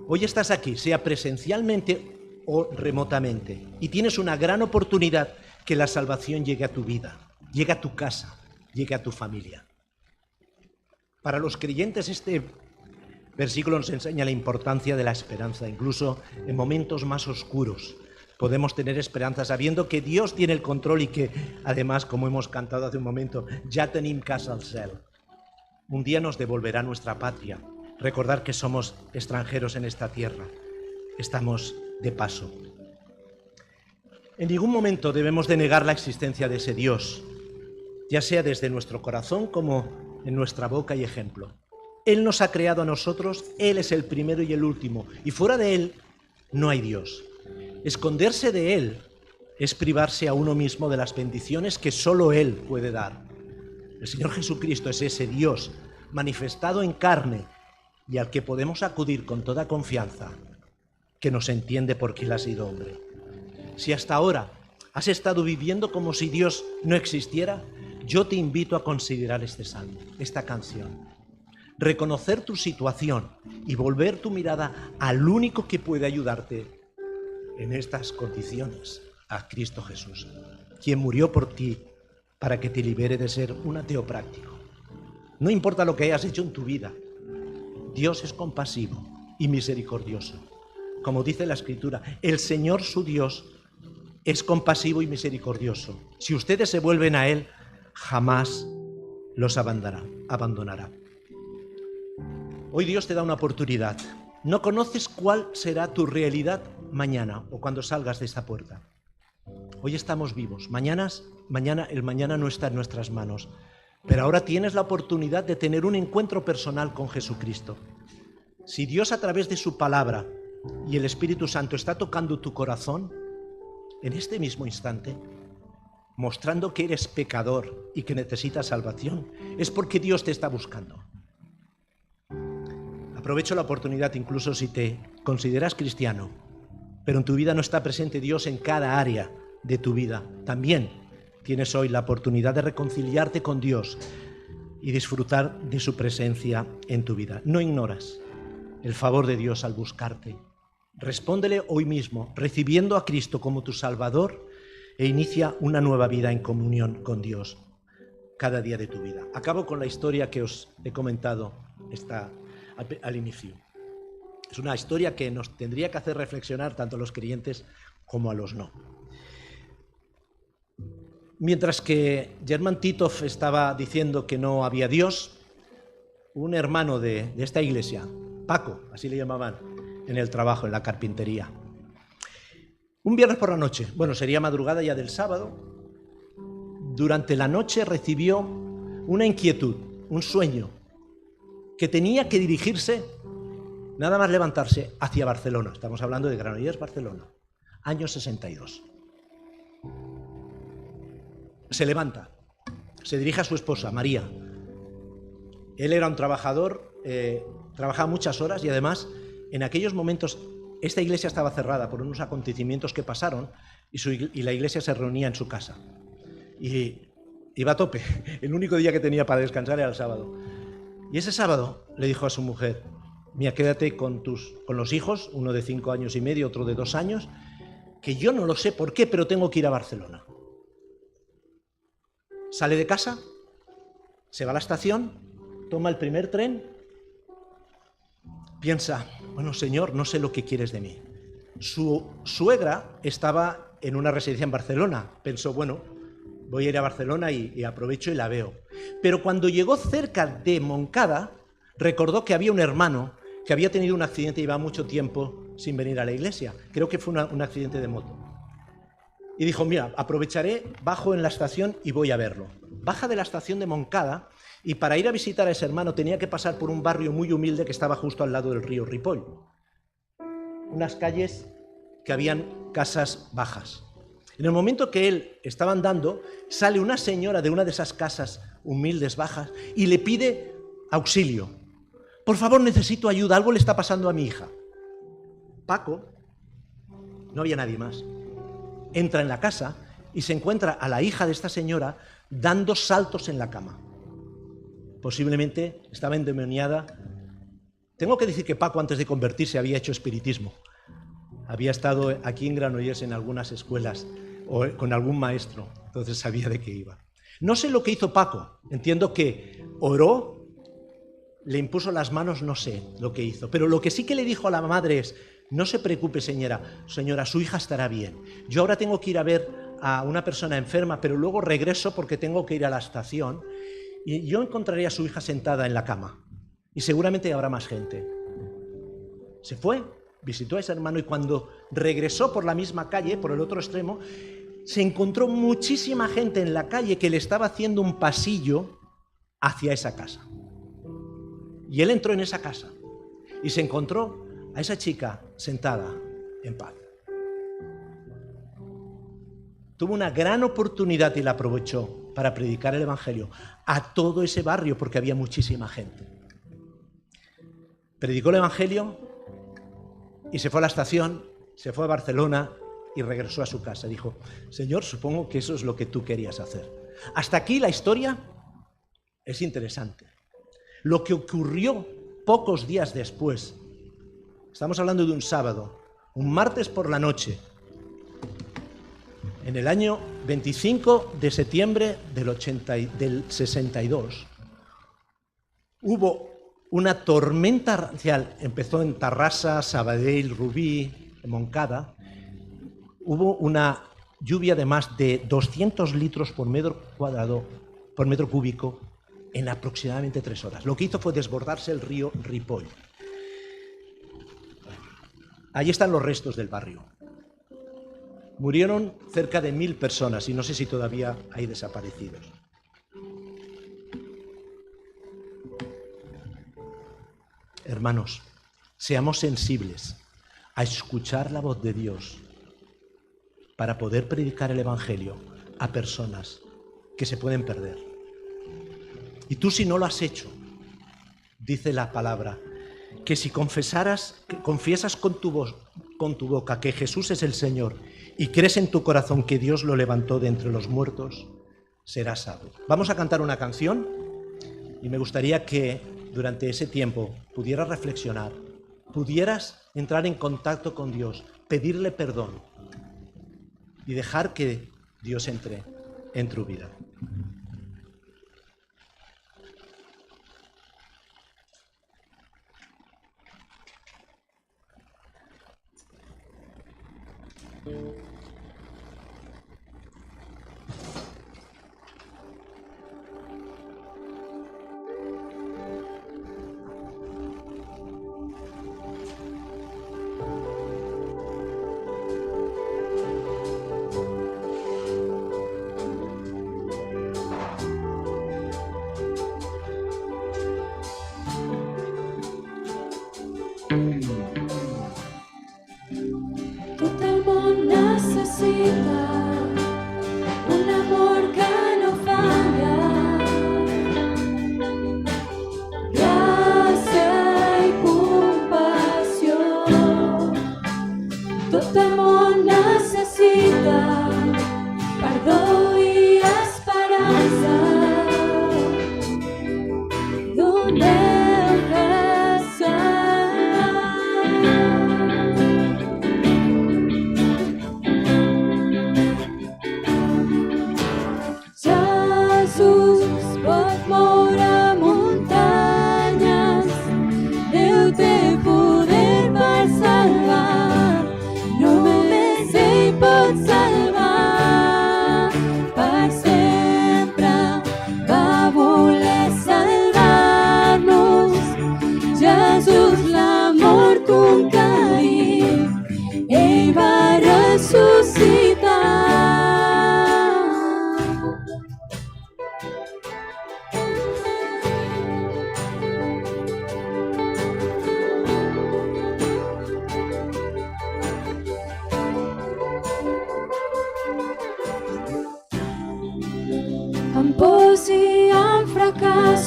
Hoy estás aquí, sea presencialmente o remotamente, y tienes una gran oportunidad que la salvación llegue a tu vida, llegue a tu casa, llegue a tu familia. Para los creyentes este versículo nos enseña la importancia de la esperanza. Incluso en momentos más oscuros podemos tener esperanza sabiendo que Dios tiene el control y que además, como hemos cantado hace un momento, ja tenim casa al cel. Un día nos devolverá nuestra patria. Recordar que somos extranjeros en esta tierra. Estamos de paso. En ningún momento debemos de negar la existencia de ese Dios, ya sea desde nuestro corazón como en nuestra boca y ejemplo. Él nos ha creado a nosotros, Él es el primero y el último, y fuera de Él no hay Dios. Esconderse de Él es privarse a uno mismo de las bendiciones que solo Él puede dar. El Señor Jesucristo es ese Dios manifestado en carne y al que podemos acudir con toda confianza, que nos entiende porque Él ha sido hombre. Si hasta ahora has estado viviendo como si Dios no existiera, yo te invito a considerar este salmo, esta canción. Reconocer tu situación y volver tu mirada al único que puede ayudarte en estas condiciones, a Cristo Jesús, quien murió por ti para que te libere de ser un ateo práctico. No importa lo que hayas hecho en tu vida, Dios es compasivo y misericordioso. Como dice la Escritura, el Señor su Dios es compasivo y misericordioso. Si ustedes se vuelven a Él, jamás los abandonará. Hoy Dios te da una oportunidad. No conoces cuál será tu realidad mañana o cuando salgas de esta puerta. Hoy estamos vivos. El mañana no está en nuestras manos. Pero ahora tienes la oportunidad de tener un encuentro personal con Jesucristo. Si Dios a través de su palabra y el Espíritu Santo está tocando tu corazón, en este mismo instante, mostrando que eres pecador y que necesitas salvación, es porque Dios te está buscando. Aprovecho la oportunidad, incluso si te consideras cristiano, pero en tu vida no está presente Dios en cada área de tu vida. También tienes hoy la oportunidad de reconciliarte con Dios y disfrutar de su presencia en tu vida. No ignoras el favor de Dios al buscarte. Respóndele hoy mismo, recibiendo a Cristo como tu Salvador, e inicia una nueva vida en comunión con Dios cada día de tu vida. Acabo con la historia que os he comentado al inicio. Es una historia que nos tendría que hacer reflexionar tanto a los creyentes como a los no. Mientras que Germán Titov estaba diciendo que no había Dios, un hermano de esta iglesia, Paco, así le llamaban en el trabajo, en la carpintería, un viernes por la noche, sería madrugada ya del sábado, durante la noche recibió una inquietud, un sueño, que tenía que dirigirse, nada más levantarse, hacia Barcelona. Estamos hablando de Granollers, Barcelona, año 62. Se levanta, se dirige a su esposa, María. Él era un trabajador, trabajaba muchas horas y además en aquellos momentos esta iglesia estaba cerrada por unos acontecimientos que pasaron y la iglesia se reunía en su casa. Y iba a tope, el único día que tenía para descansar era el sábado. Y ese sábado le dijo a su mujer: mira, quédate con los hijos, uno de 5 años y medio, otro de 2 años, que yo no lo sé por qué, pero tengo que ir a Barcelona. Sale de casa, se va a la estación, toma el primer tren, piensa, bueno, Señor, no sé lo que quieres de mí. Su suegra estaba en una residencia en Barcelona. Pensó, bueno, voy a ir a Barcelona y aprovecho y la veo. Pero cuando llegó cerca de Montcada, recordó que había un hermano que había tenido un accidente y llevaba mucho tiempo sin venir a la iglesia. Creo que fue un accidente de moto. Y dijo, mira, aprovecharé, bajo en la estación y voy a verlo. Baja de la estación de Montcada y para ir a visitar a ese hermano tenía que pasar por un barrio muy humilde que estaba justo al lado del río Ripoll. Unas calles que habían casas bajas. En el momento que él estaba andando, sale una señora de una de esas casas humildes, bajas, y le pide auxilio. Por favor, necesito ayuda, algo le está pasando a mi hija. Paco, no había nadie más, entra en la casa y se encuentra a la hija de esta señora dando saltos en la cama. Posiblemente estaba endemoniada. Tengo que decir que Paco, antes de convertirse, había hecho espiritismo. Había estado aquí en Granollers en algunas escuelas o con algún maestro, entonces sabía de qué iba. No sé lo que hizo Paco, entiendo que oró, le impuso las manos, no sé lo que hizo, pero lo que sí que le dijo a la madre es, no se preocupe señora, su hija estará bien. Yo ahora tengo que ir a ver a una persona enferma, pero luego regreso porque tengo que ir a la estación y yo encontraré a su hija sentada en la cama y seguramente habrá más gente. Se fue, visitó a ese hermano y cuando regresó por la misma calle, por el otro extremo, se encontró muchísima gente en la calle que le estaba haciendo un pasillo hacia esa casa. Y él entró en esa casa y se encontró a esa chica sentada en paz. Tuvo una gran oportunidad y la aprovechó para predicar el Evangelio a todo ese barrio porque había muchísima gente. Predicó el Evangelio y se fue a la estación, se fue a Barcelona y regresó a su casa. Dijo, Señor, supongo que eso es lo que tú querías hacer. Hasta aquí la historia es interesante. Lo que ocurrió pocos días después, estamos hablando de un sábado, un martes por la noche, en el año 25 de septiembre del 62, hubo una tormenta racial, empezó en Tarrasa, Sabadell, Rubí, Montcada. Hubo una lluvia de más de 200 litros por metro cuadrado, por metro cúbico, en aproximadamente 3 horas. Lo que hizo fue desbordarse el río Ripoll. Allí están los restos del barrio. Murieron cerca de 1000 personas y no sé si todavía hay desaparecidos. Hermanos, seamos sensibles a escuchar la voz de Dios para poder predicar el Evangelio a personas que se pueden perder. Y tú, si no lo has hecho, dice la palabra, que si confiesas con tu boca que Jesús es el Señor y crees en tu corazón que Dios lo levantó de entre los muertos, serás salvo. Vamos a cantar una canción y me gustaría que durante ese tiempo pudieras reflexionar, pudieras entrar en contacto con Dios, pedirle perdón y dejar que Dios entre en tu vida.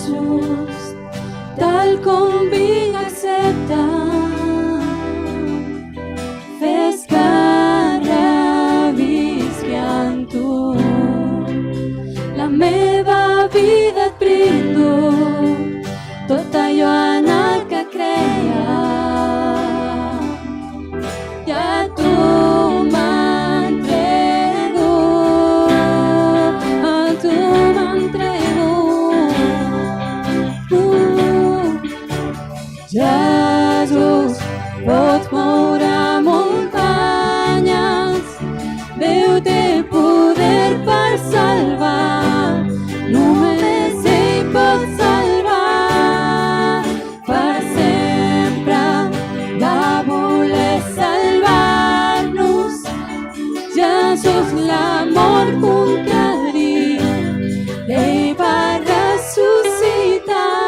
just, tal com vinc a acceptar. Fes que revisqui en tu. La meva vida et brindo, tot allò en el que creia. I a tu m'entrego, a tu m'entrego. Jesús, pots moure muntanyes, Déu té poder per salvar, només ell pot salvar. Per sempre va voler salvar-nos, Jesús l'amor conquerir, ell va ressuscitar.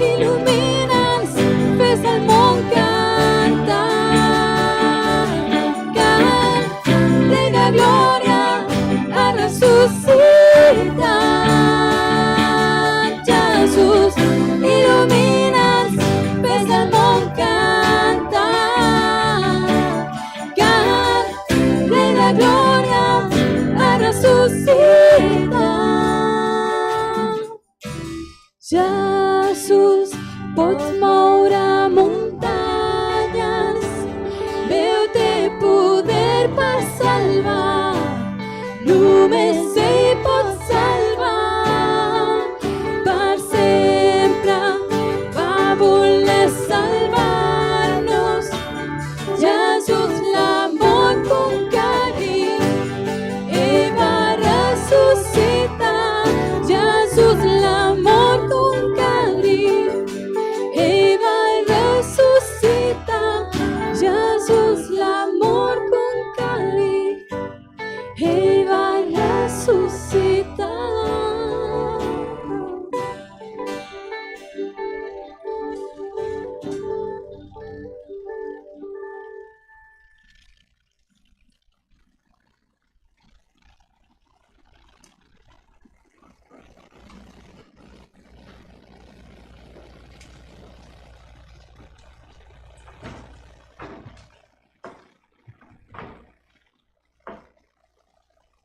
Il·lumina'ns, fes el món cantar, cant, Rei de glòria, ha ressuscitat. Jesús, il·lumina'ns, fes el món cantar, cant, Rei de glòria, ha ressuscitat. Jesús, pots moure muntanyes, Déu té poder per salvar, només ell pot salvar. Per sempre va voler salvar-nos, Jesús l'amor conquerir, ell va ressuscitar. Jesús l'amor conquerir, ell va ressuscitar. Jesús l'amor conquerir, ell va ressuscitar.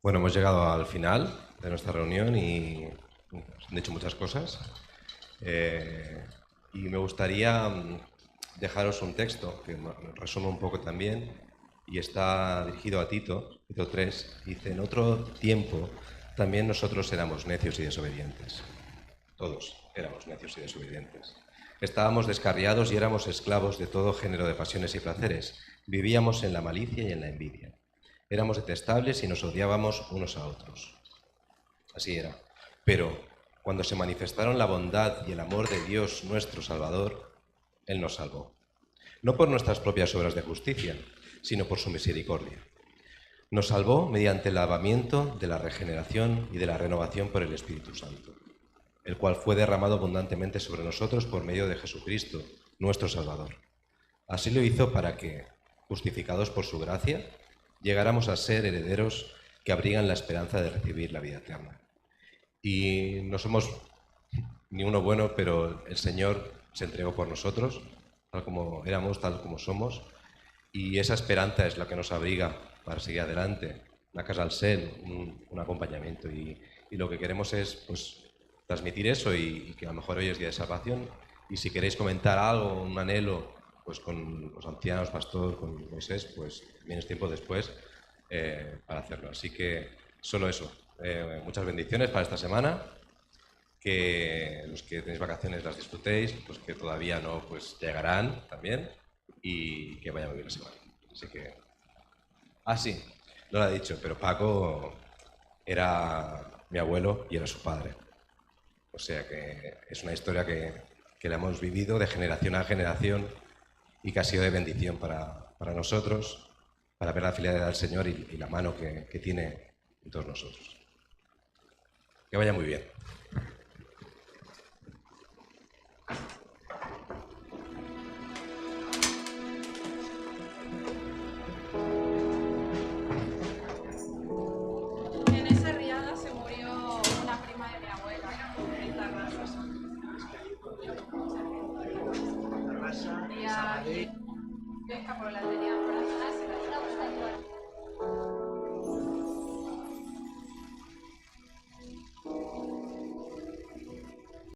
Bueno, hemos llegado al final de nuestra reunión y se han dicho muchas cosas. Y me gustaría dejaros un texto que resume un poco también y está dirigido a Tito, Tito 3. Dice: en otro tiempo también nosotros éramos necios y desobedientes. Todos éramos necios y desobedientes. Estábamos descarriados y éramos esclavos de todo género de pasiones y placeres. Vivíamos en la malicia y en la envidia. Éramos detestables y nos odiábamos unos a otros. Así era. Pero cuando se manifestaron la bondad y el amor de Dios nuestro Salvador, Él nos salvó. No por nuestras propias obras de justicia, sino por su misericordia. Nos salvó mediante el lavamiento de la regeneración y de la renovación por el Espíritu Santo, el cual fue derramado abundantemente sobre nosotros por medio de Jesucristo, nuestro Salvador. Así lo hizo para que, justificados por su gracia, llegáramos a ser herederos que abrigan la esperanza de recibir la vida eterna. Y no somos ni uno bueno, pero el Señor se entregó por nosotros, tal como éramos, tal como somos, y esa esperanza es la que nos abriga para seguir adelante, una casa al ser, un acompañamiento. Y lo que queremos es, pues, transmitir eso y que a lo mejor hoy es día de salvación. Y si queréis comentar algo, un anhelo, pues con los ancianos, pastor, con Moisés, pues también es tiempo después para hacerlo. Así que solo eso. Muchas bendiciones para esta semana. Que los que tenéis vacaciones las disfrutéis, los que todavía no, pues llegarán también. Y que vaya muy bien la semana. Así que... Ah, sí, no lo he dicho, pero Paco era mi abuelo y era su padre. O sea que es una historia que la hemos vivido de generación a generación y que ha sido de bendición para nosotros, para ver la fidelidad del Señor y la mano que tiene en todos nosotros. Que vaya muy bien. David. Pesca por la tenía